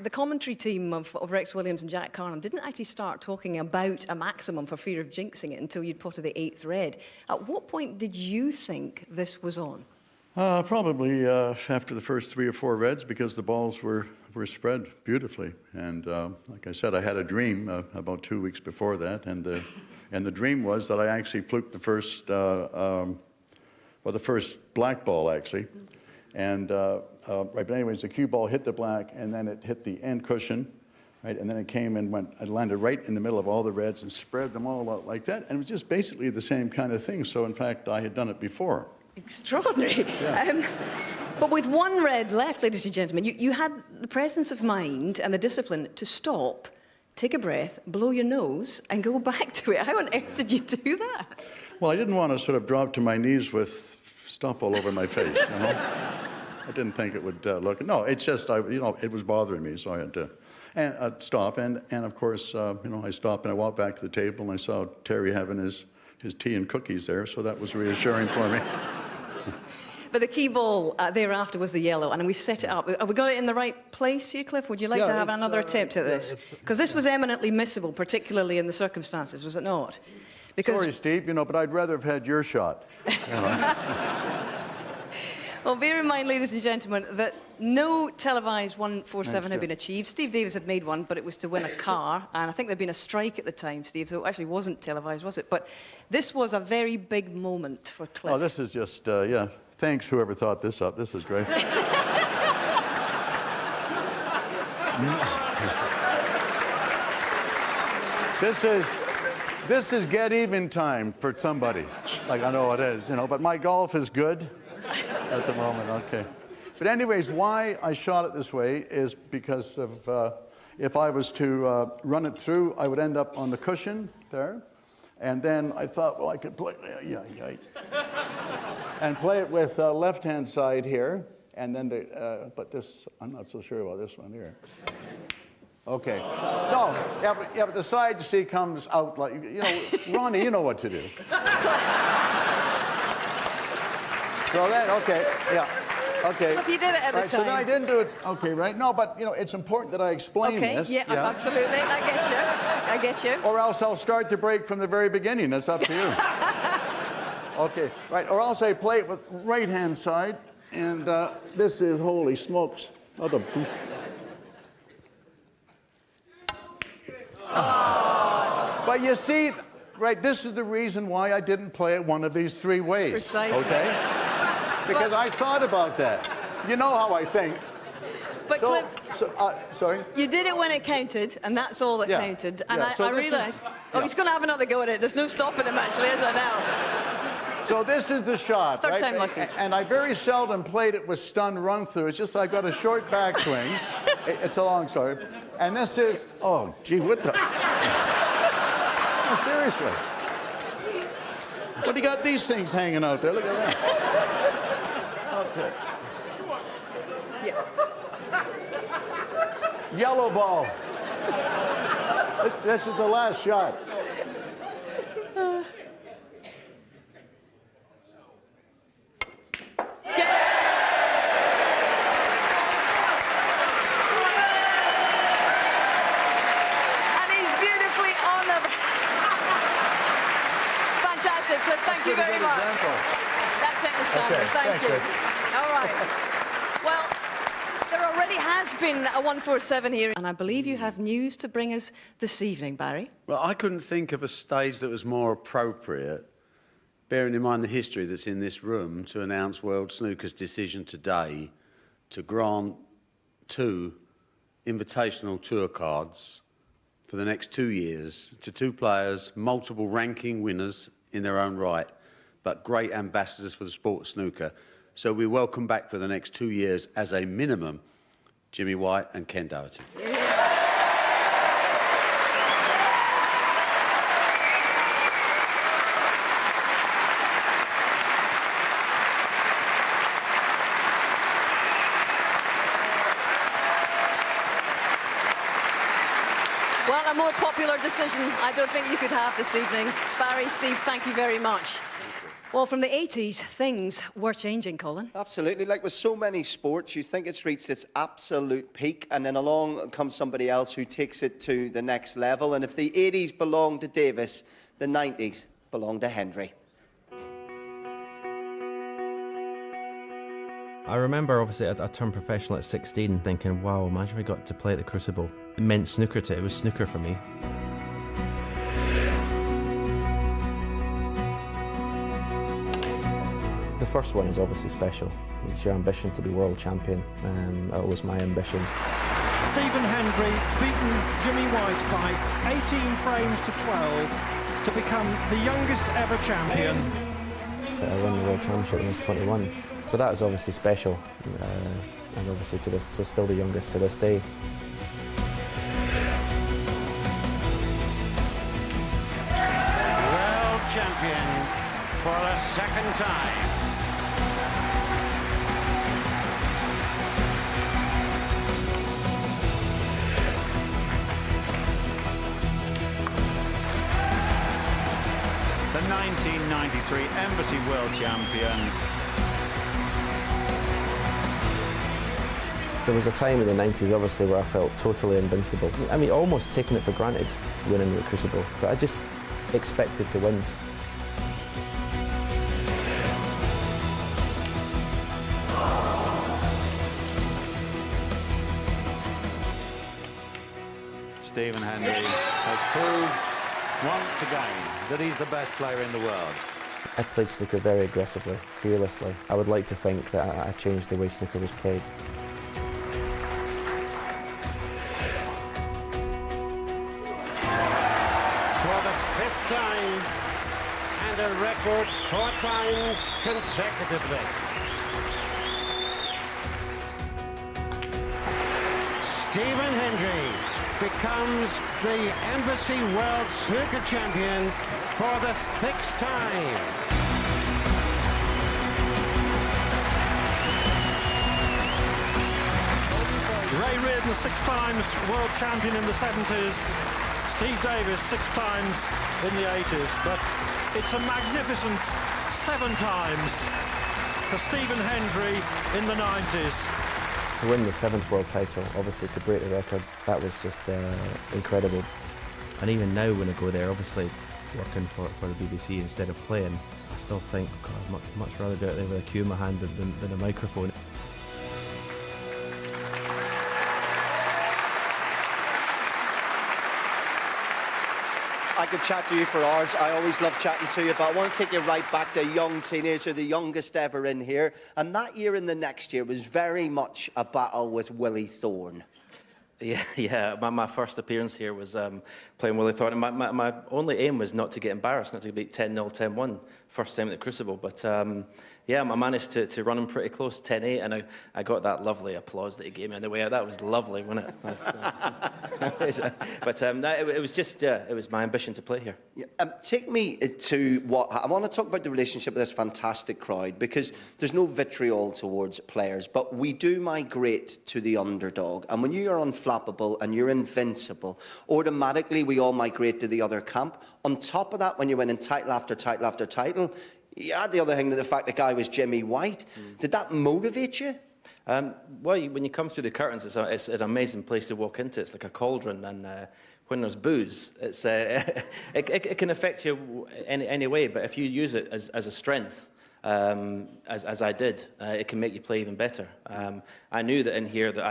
the commentary team of Rex Williams and Jack Carnham didn't actually start talking about a maximum for fear of jinxing it until you'd potted the 8th red. At what point did you think this was on? Probably after the first 3 or 4 reds, because the balls were spread beautifully. And like I said, I had a dream about 2 weeks before that, and the dream was that I actually fluked the first, the first black ball actually. And right, but anyways, the cue ball hit the black, and then it hit the end cushion, right, and then it came and went. It landed right in the middle of all the reds and spread them all out like that. And it was just basically the same kind of thing. So in fact, I had done it before. Extraordinary. Yeah. But with 1 red left, ladies and gentlemen, you had the presence of mind and the discipline to stop, take a breath, blow your nose, and go back to it. How on earth did you do that? Well, I didn't want to sort of drop to my knees with stuff all over my face, you know. I didn't think it would look. No, it's just it was bothering me, so I had to stop. And of course, I stopped and I walked back to the table and I saw Terry having his tea and cookies there, so that was reassuring for me. But the key ball thereafter was the yellow, and we set it up. Have we got it in the right place here, Cliff? Would you like to have another attempt at this? Because this was eminently missable, particularly in the circumstances, was it not? Because sorry, Steve, but I'd rather have had your shot. Well, bear in mind, ladies and gentlemen, that no televised 147 had been achieved. Steve Davis had made one, but it was to win a car, and I think there'd been a strike at the time, Steve, so it actually wasn't televised, was it? But this was a very big moment for Cliff. Oh, this is just, yeah. Thanks, whoever thought this up. This is great. This is get even time for somebody. Like, I know it is, but my golf is good at the moment, okay. But anyways, why I shot it this way is because of, if I was to run it through, I would end up on the cushion there. And then I thought, well, I could play, and play it with left-hand side here. And then, but this, I'm not so sure about this one here. Okay. No, yeah, but the side, you see, comes out like, Ronnie, you know what to do. So then, okay, yeah, okay. So if you did it at the time. So then I didn't do it, okay, right? No, but, it's important that I explain this. Okay, yeah, absolutely, I get you. Or else I'll start the break from the very beginning, that's up to you. Okay, right, or else I play it with right-hand side, and this is, holy smokes. Oh. But you see, right, this is the reason why I didn't play it one of these 3 ways. Precisely. Okay? Because I thought about that. You know how I think. But so, Cliff, sorry? You did it when it counted, and that's all that counted. And I realised, he's going to have another go at it. There's no stopping him, actually, is there now? So this is the shot, Third time lucky. And I very seldom played it with stun run through. It's just I got a short backswing. It's a long, sorry. And this is, oh, gee, what the? No, seriously. What do you got these things hanging out there? Look at that. Okay. Yeah. Yellow ball. This is the last shot. Thank you very much. That set the standard. Okay, Thank you. Thanks. All right. Well, there already has been a 147 here, and I believe you have news to bring us this evening, Barry. Well, I couldn't think of a stage that was more appropriate, bearing in mind the history that's in this room, to announce World Snooker's decision today to grant 2 invitational tour cards for the next 2 years to 2 players, multiple ranking winners in their own right, but great ambassadors for the sport of snooker. So we welcome back for the next 2 years, as a minimum, Jimmy White and Ken Doherty. Well, a more popular decision I don't think you could have this evening. Barry, Steve, thank you very much. Well, from the 80s, things were changing, Colin. Absolutely. Like with so many sports, you think it's reached its absolute peak, and then along comes somebody else who takes it to the next level. And if the 80s belonged to Davis, the 90s belonged to Hendry. I remember, obviously, I turned professional at 16, thinking, wow, imagine we got to play at the Crucible. It meant snooker to it. It was snooker for me. The first one is obviously special. It's your ambition to be world champion. That was my ambition. Stephen Hendry beaten Jimmy White by 18 frames to 12 to become the youngest ever champion. I won the world championship when I was 21. So that was obviously special, and obviously still the youngest to this day. World champion for the second time. The 1993 Embassy World Champion. There was a time in the 90s, obviously, where I felt totally invincible. I mean, almost taking it for granted, winning the Crucible. But I just expected to win. Stephen Hendry has proved once again that he's the best player in the world. I played snooker very aggressively, fearlessly. I would like to think that I changed the way snooker was played. For the 5th time and a record 4 times consecutively. Stephen Hendry becomes the Embassy World Snooker Champion for the 6th time. Ray Reardon, 6 times world champion in the 70s. Steve Davis, 6 times in the 80s. But it's a magnificent 7 times for Stephen Hendry in the 90s. To win the 7th world title, obviously to break the records, that was just incredible. And even now when I go there, obviously working for the BBC instead of playing, I still think, God, I'd much rather be out there with a cue in my hand than a microphone. I could chat to you for hours. I always love chatting to you, but I want to take you right back to a young teenager, the youngest ever in here. And that year and the next year was very much a battle with Willie Thorne. Yeah. My first appearance here was playing Willie Thorne. My only aim was not to get embarrassed, not to beat 10-0, 10-1, first time at the Crucible. But yeah, I managed to run him pretty close, 10-8, and I got that lovely applause that he gave me on the way out. That was lovely, wasn't it? But it was just, it was my ambition to play here. Yeah. Take me to what I want to talk about the relationship with this fantastic crowd, because there's no vitriol towards players, but we do migrate to the underdog. And when you are unflappable and you're invincible, automatically we all migrate to the other camp. On top of that, when you're winning title after title after title, you had the other thing, the fact the guy was Jimmy White. Did that motivate you? Well, when you come through the curtains, it's an amazing place to walk into. It's like a cauldron, and when there's booze, it's it can affect you any way. But if you use it as a strength, as I did, it can make you play even better. I knew that in here that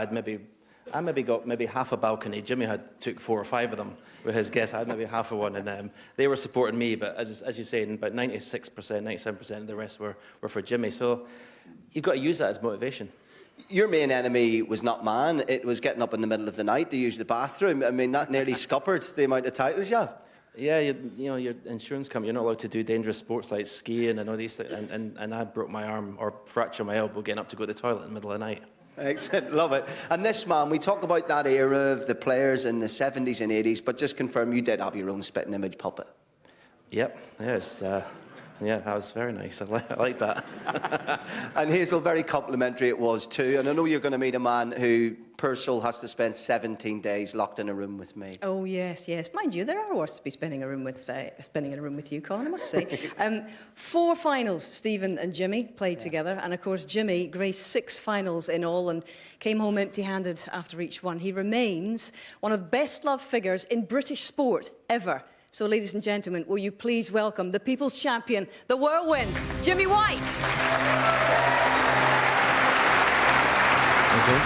I maybe got half a balcony. Jimmy took 4 or 5 of them with his guests. I had maybe half of one, and they were supporting me. But as you say, about 96%, 97% of the rest were for Jimmy. So you've got to use that as motivation. Your main enemy was not man. It was getting up in the middle of the night to use the bathroom. I mean, that nearly scuppered the amount of titles you have. Yeah, you know, your insurance company, you're not allowed to do dangerous sports like skiing and all these things. And I broke my arm or fractured my elbow getting up to go to the toilet in the middle of the night. Excellent, love it. And this man, we talk about that era of the players in the 70s and 80s, but just confirm you did have your own spitting image puppet. Yep, yes. Yeah, that was very nice. I like that. And Hazel, very complimentary it was too. And I know you're going to meet a man who, per soul, has to spend 17 days locked in a room with me. Oh yes, yes. Mind you, there are worse to be spending in a room with you, Colin, I must say. 4 finals, Stephen and Jimmy played together, and of course Jimmy graced 6 finals in all and came home empty-handed after each one. He remains one of the best-loved figures in British sport ever. So, ladies and gentlemen, will you please welcome the People's Champion, the whirlwind, Jimmy White. Thank you.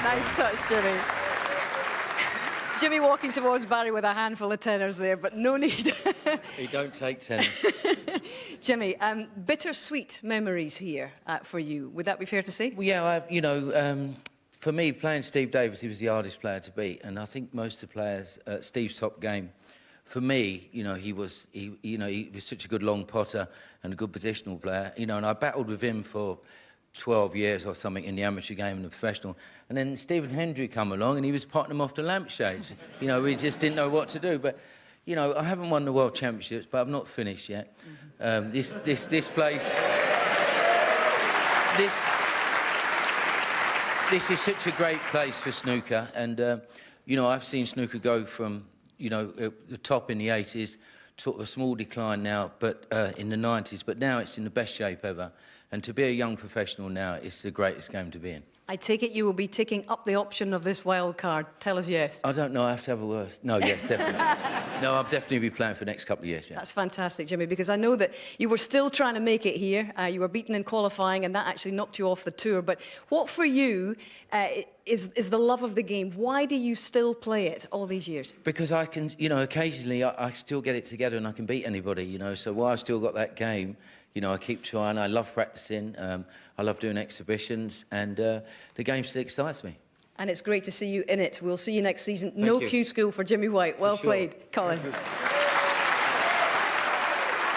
Nice touch, Jimmy. Jimmy walking towards Barry with a handful of tenors there, but no need. You don't take tenors. Jimmy, bittersweet memories here for you. Would that be fair to say? Well, yeah, for me, playing Steve Davis, he was the hardest player to beat, and I think most of the players at Steve's top game. For me, he was such a good long potter and a good positional player, and I battled with him for 12 years or something in the amateur game and the professional. And then Stephen Hendry come along and he was potting them off the lampshades. We just didn't know what to do. But, I haven't won the World Championships, but I've not finished yet. This place... This is such a great place for snooker. And, I've seen snooker go from, the top in the 80s, sort of a small decline now, but in the 90s. But now it's in the best shape ever. And to be a young professional now, it's the greatest game to be in. I take it you will be taking up the option of this wild card. Tell us yes. I don't know, I have to have a word. No, yes, definitely. No, I'll definitely be playing for the next couple of years, yeah. That's fantastic, Jimmy, because I know that you were still trying to make it here. You were beaten in qualifying, and that actually knocked you off the tour. But what for you is the love of the game? Why do you still play it all these years? Because I can, occasionally I still get it together and I can beat anybody, So while I've still got that game, I keep trying. I love practicing. I love doing exhibitions, and the game still excites me. And it's great to see you in it. We'll see you next season. No Q school for Jimmy White. Well played, Colin.